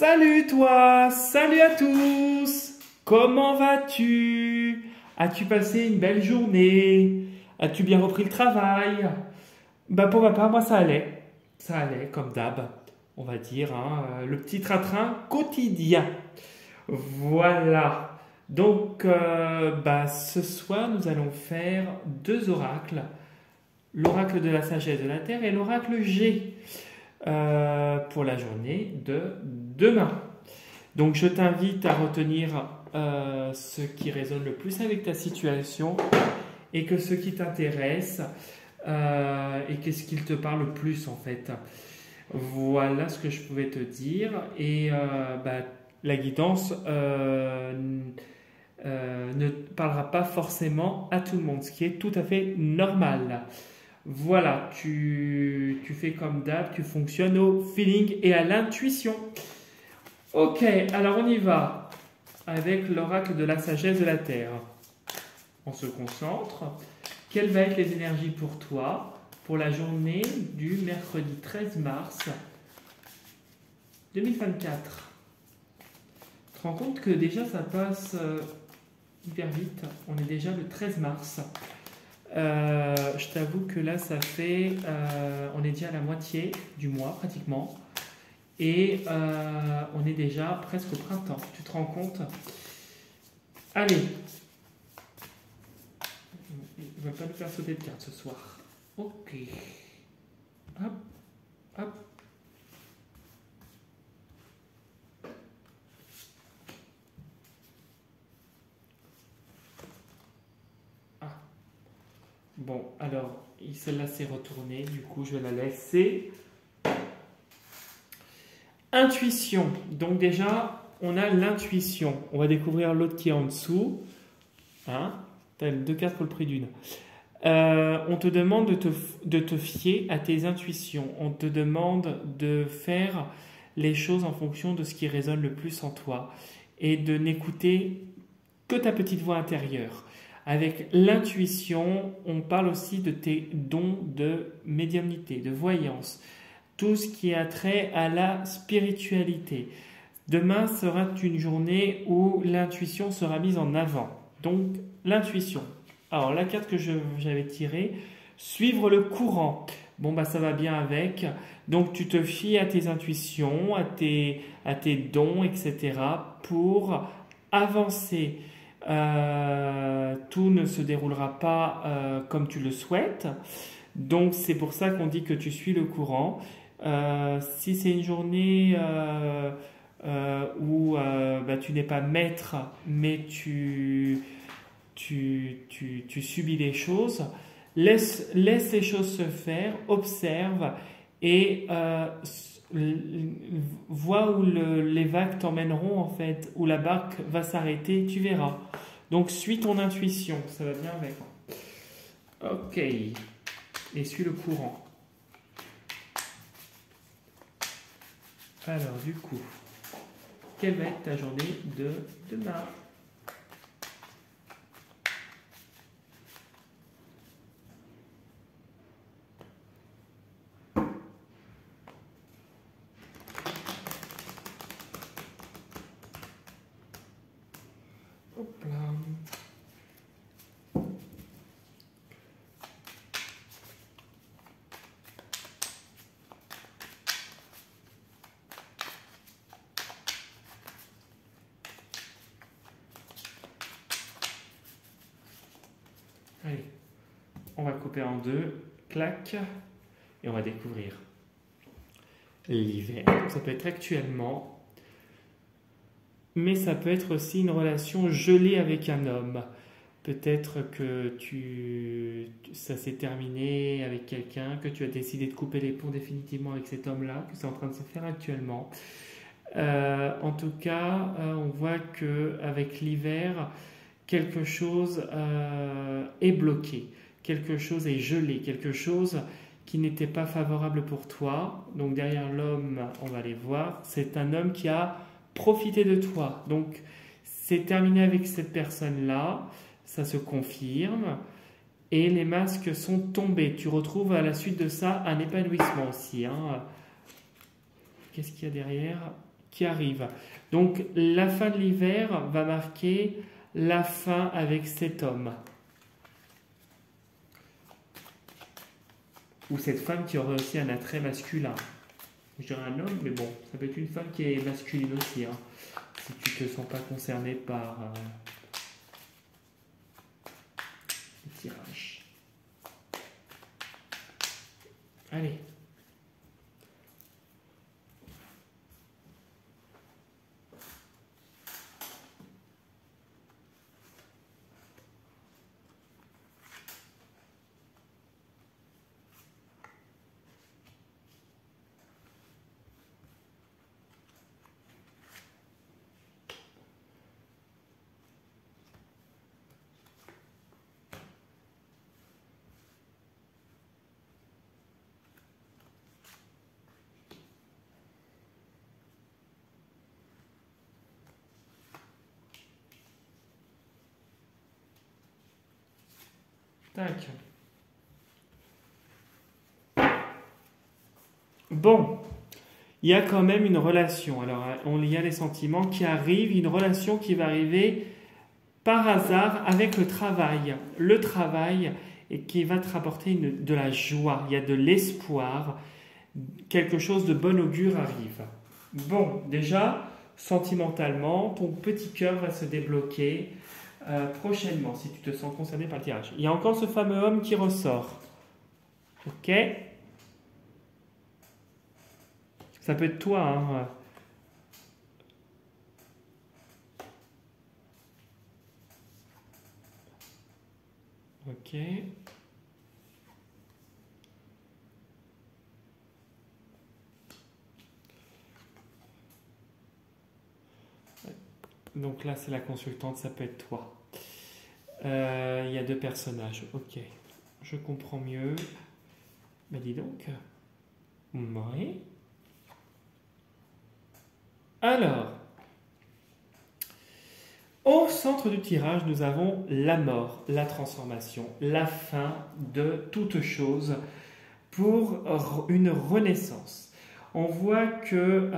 Salut toi, salut à tous. Comment vas-tu? As-tu passé une belle journée? As-tu bien repris le travail? Bah pour ma part, moi ça allait. Ça allait, comme d'hab, on va dire, hein, le petit train-train quotidien. Voilà. Donc, ce soir, nous allons faire deux oracles. L'oracle de la sagesse de la Terre et l'oracle G pour la journée de demain. Donc je t'invite à retenir ce qui résonne le plus avec ta situation et que ce qui t'intéresse et qu'est-ce qu'il te parle le plus en fait. Voilà ce que je pouvais te dire et la guidance ne parlera pas forcément à tout le monde, ce qui est tout à fait normal. Voilà, tu fais comme d'hab, tu fonctionnes au feeling et à l'intuition. Ok, alors on y va avec l'oracle de la sagesse de la Terre. On se concentre. Quelles vont être les énergies pour toi pour la journée du mercredi 13 mars 2024? Tu te rends compte que déjà ça passe hyper vite. On est déjà le 13 mars. Je t'avoue que là, ça fait... on est déjà à la moitié du mois, pratiquement. Et on est déjà presque au printemps. Tu te rends compte? Allez. Il ne va pas nous faire sauter de carte ce soir. Ok. Hop. Hop. Bon, alors, celle-là s'est retournée, du coup, je vais la laisser. Intuition. Donc déjà, on a l'intuition. On va découvrir l'autre qui est en dessous. Hein? T'as deux cartes pour le prix d'une. On te demande de te fier à tes intuitions. On te demande de faire les choses en fonction de ce qui résonne le plus en toi et de n'écouter que ta petite voix intérieure. Avec l'intuition, on parle aussi de tes dons de médiumnité, de voyance, tout ce qui a trait à la spiritualité. Demain sera une journée où l'intuition sera mise en avant. Donc, l'intuition. Alors, la carte que j'avais tirée, suivre le courant. Bon, ça va bien avec. Donc, tu te fies à tes intuitions, à tes dons, etc. pour avancer. Tout ne se déroulera pas comme tu le souhaites. Donc, c'est pour ça qu'on dit que tu suis le courant. Si c'est une journée où tu n'es pas maître, mais tu subis les choses, laisse les choses se faire, observe et vois où les vagues t'emmèneront en fait, où la barque va s'arrêter, tu verras. Donc suis ton intuition, ça va bien avec. Ok, et suis le courant. Alors du coup, quelle va être ta journée de demain? Hop là. Allez, on va couper en deux, clac, et on va découvrir l'hiver. Ça peut être actuellement, mais ça peut être aussi une relation gelée avec un homme. Peut-être que ça s'est terminé avec quelqu'un, que tu as décidé de couper les ponts définitivement avec cet homme-là, que c'est en train de se faire actuellement. En tout cas, on voit qu'avec l'hiver, quelque chose est bloqué, quelque chose est gelé, quelque chose qui n'était pas favorable pour toi. Donc derrière l'homme, on va aller voir, c'est un homme qui a profité de toi. Donc c'est terminé avec cette personne-là, ça se confirme. Et les masques sont tombés. Tu retrouves à la suite de ça un épanouissement aussi. Hein. Qu'est-ce qu'il y a derrière? qui arrive. Donc la fin de l'hiver va marquer la fin avec cet homme. Ou cette femme qui aurait aussi un attrait masculin. Je dirais un homme, mais bon, ça peut être une femme qui est masculine aussi, hein, si tu ne te sens pas concerné par le tirage. Allez. Tac. Bon, il y a quand même une relation. Alors, il y a les sentiments qui arrivent, une relation qui va arriver par hasard avec le travail. Le travail et qui va te rapporter de la joie, il y a de l'espoir, quelque chose de bon augure arrive. Bon, déjà, sentimentalement, ton petit cœur va se débloquer prochainement, si tu te sens concerné par le tirage. Il y a encore ce fameux homme qui ressort. Ok? Ça peut être toi, hein. Ok. Donc là, c'est la consultante, ça peut être toi. Il y a deux personnages. Ok. Je comprends mieux. Mais dis donc. Oui. Alors, au centre du tirage, nous avons la mort, la transformation, la fin de toute chose pour une renaissance. On voit que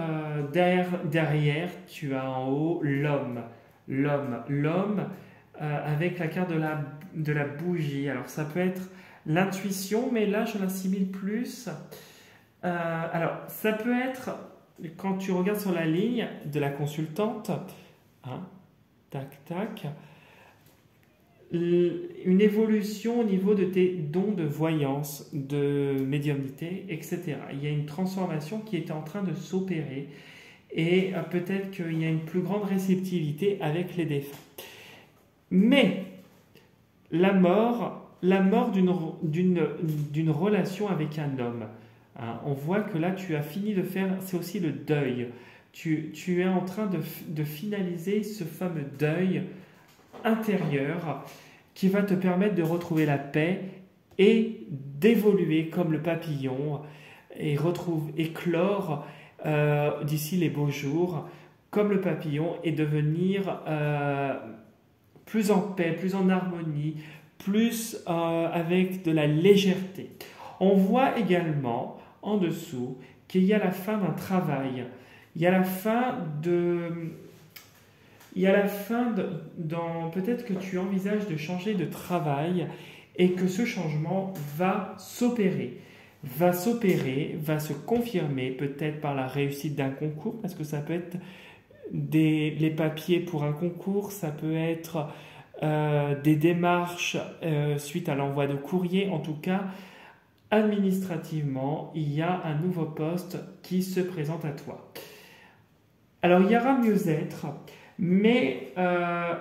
derrière, tu as en haut l'homme. L'homme avec la carte de la bougie. Alors ça peut être l'intuition, mais là je l'assimile plus. Alors ça peut être, quand tu regardes sur la ligne de la consultante, hein, tac, tac, une évolution au niveau de tes dons de voyance, de médiumnité, etc. Il y a une transformation qui est en train de s'opérer et peut-être qu'il y a une plus grande réceptivité avec les défunts. Mais la mort d'une relation avec un homme, hein, on voit que là tu as fini de faire, c'est aussi le deuil. Tu es en train de finaliser ce fameux deuil intérieur qui va te permettre de retrouver la paix et d'évoluer comme le papillon et éclore d'ici les beaux jours comme le papillon et devenir plus en paix, plus en harmonie, plus avec de la légèreté. On voit également en dessous qu'il y a la fin d'un travail. Il y a la fin peut-être que tu envisages de changer de travail et que ce changement va s'opérer, va se confirmer peut-être par la réussite d'un concours, parce que ça peut être les papiers pour un concours, ça peut être des démarches suite à l'envoi de courrier. En tout cas, administrativement, il y a un nouveau poste qui se présente à toi. Alors, il y aura mieux-être, mais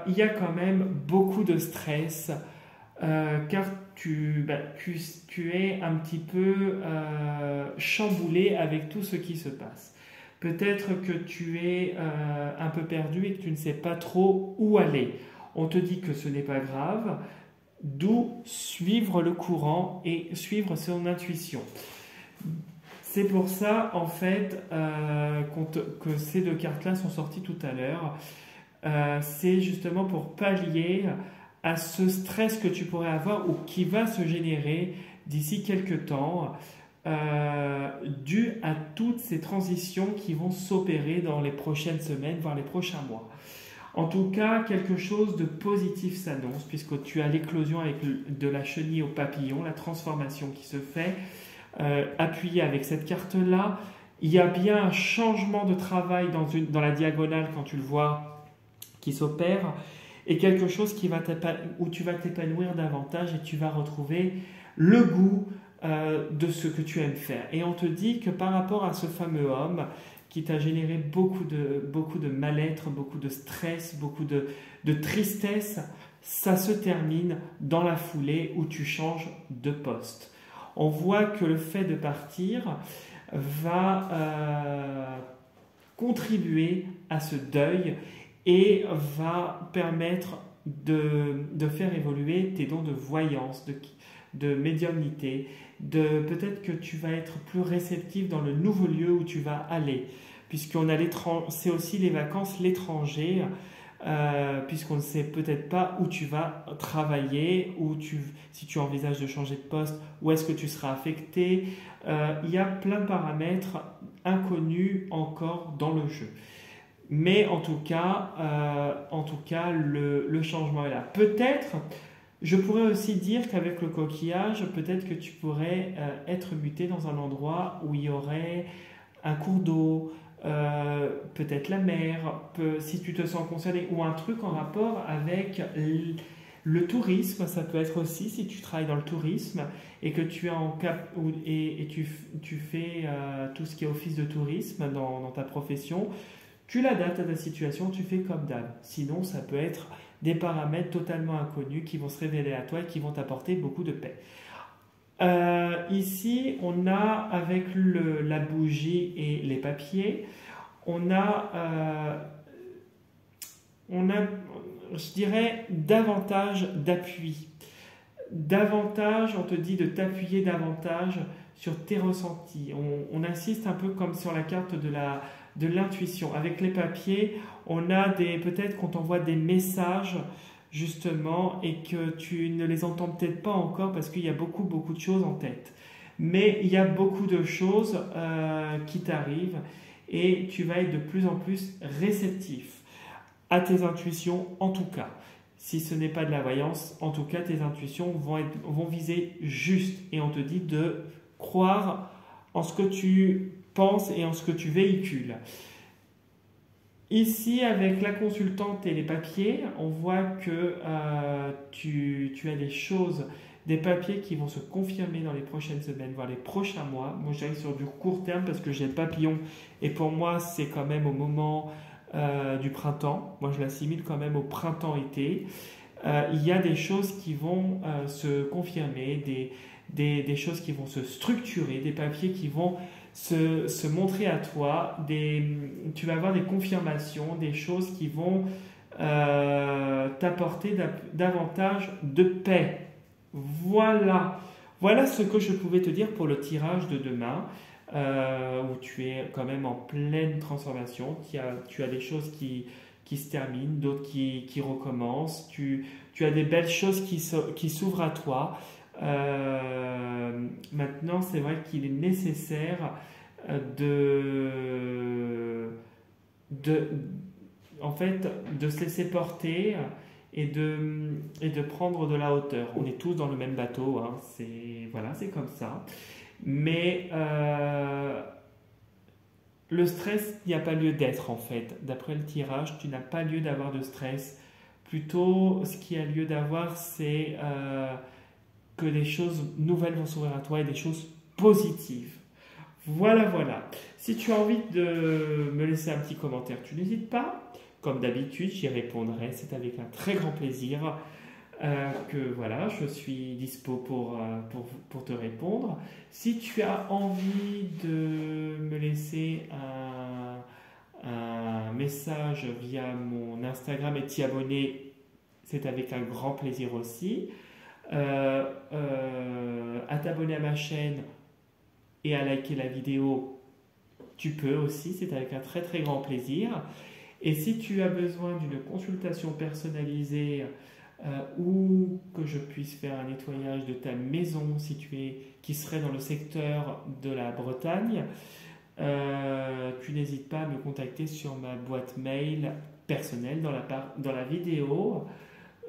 il y a quand même beaucoup de stress, car tu es un petit peu chamboulé avec tout ce qui se passe. Peut-être que tu es un peu perdu et que tu ne sais pas trop où aller. On te dit que ce n'est pas grave, d'où suivre le courant et suivre son intuition. C'est pour ça, en fait, que ces deux cartes-là sont sorties tout à l'heure. C'est justement pour pallier à ce stress que tu pourrais avoir ou qui va se générer d'ici quelques temps dû à toutes ces transitions qui vont s'opérer dans les prochaines semaines, voire les prochains mois. En tout cas, quelque chose de positif s'annonce, puisque tu as l'éclosion avec de la chenille au papillon, la transformation qui se fait, appuyée avec cette carte-là. Il y a bien un changement de travail dans la diagonale, quand tu le vois, qui s'opère, et quelque chose où tu vas t'épanouir davantage et tu vas retrouver le goût de ce que tu aimes faire. Et on te dit que par rapport à ce fameux homme qui t'a généré beaucoup de mal-être, beaucoup de stress, beaucoup de tristesse, ça se termine dans la foulée où tu changes de poste. On voit que le fait de partir va contribuer à ce deuil et va permettre de faire évoluer tes dons de voyance, de médiumnité, peut-être que tu vas être plus réceptif dans le nouveau lieu où tu vas aller, puisqu'on a c'est aussi les vacances, l'étranger, puisqu'on ne sait peut-être pas où tu vas travailler, si tu envisages de changer de poste, où est-ce que tu seras affecté. Il y a plein de paramètres inconnus encore dans le jeu. Mais en tout cas, le changement est là. Peut-être, je pourrais aussi dire qu'avec le coquillage, peut-être que tu pourrais être muté dans un endroit où il y aurait un cours d'eau, peut-être la mer, si tu te sens concerné, ou un truc en rapport avec le tourisme. Ça peut être aussi si tu travailles dans le tourisme et que tu es tu fais tout ce qui est office de tourisme dans ta profession. Tu l'adaptes à ta situation, tu fais comme d'hab. Sinon, ça peut être des paramètres totalement inconnus qui vont se révéler à toi et qui vont t'apporter beaucoup de paix. Ici, on a avec la bougie et les papiers, on a, je dirais, davantage d'appui. Davantage, on te dit de t'appuyer davantage sur tes ressentis. On insiste un peu comme sur la carte de l'intuition. Avec les papiers, on a peut-être qu'on t'envoie des messages justement et que tu ne les entends peut-être pas encore parce qu'il y a beaucoup de choses en tête. Mais il y a beaucoup de choses qui t'arrivent et tu vas être de plus en plus réceptif à tes intuitions en tout cas. Si ce n'est pas de la voyance, en tout cas tes intuitions vont viser juste et on te dit de croire en ce que tu penses et en ce que tu véhicules. Ici, avec la consultante et les papiers, on voit que tu as des papiers qui vont se confirmer dans les prochaines semaines, voire les prochains mois. Moi, j'arrive sur du court terme parce que j'ai le papillon et pour moi, c'est quand même au moment du printemps. Moi, je l'assimile quand même au printemps-été. Il y a des choses qui vont se confirmer, des choses qui vont se structurer, des papiers qui vont se montrer à toi, tu vas avoir des confirmations, des choses qui vont t'apporter davantage de paix. Voilà ce que je pouvais te dire pour le tirage de demain, où tu es quand même en pleine transformation. Tu as des choses qui se terminent, d'autres qui recommencent. Tu as des belles choses qui s'ouvrent à toi. Maintenant, c'est vrai qu'il est nécessaire en fait, de se laisser porter et de prendre de la hauteur. On est tous dans le même bateau, hein, c'est comme ça. Mais le stress, il n'y a pas lieu d'être en fait. D'après le tirage, tu n'as pas lieu d'avoir de stress. Plutôt, ce qui a lieu d'avoir, c'est que des choses nouvelles vont s'ouvrir à toi et des choses positives. Voilà. Si tu as envie de me laisser un petit commentaire, tu n'hésites pas. Comme d'habitude, j'y répondrai. C'est avec un très grand plaisir que voilà, je suis dispo pour te répondre. Si tu as envie de me laisser un message via mon Instagram et t'y abonner, c'est avec un grand plaisir aussi. À t'abonner à ma chaîne et à liker la vidéo, tu peux aussi, c'est avec un très très grand plaisir. Et si tu as besoin d'une consultation personnalisée ou que je puisse faire un nettoyage de ta maison si qui serait dans le secteur de la Bretagne, tu n'hésites pas à me contacter sur ma boîte mail personnelle dans la vidéo,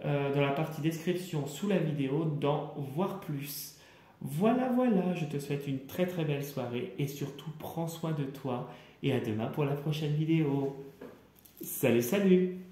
dans la partie description sous la vidéo, dans Voir plus. Voilà, je te souhaite une très très belle soirée et surtout prends soin de toi et à demain pour la prochaine vidéo. Salut, salut!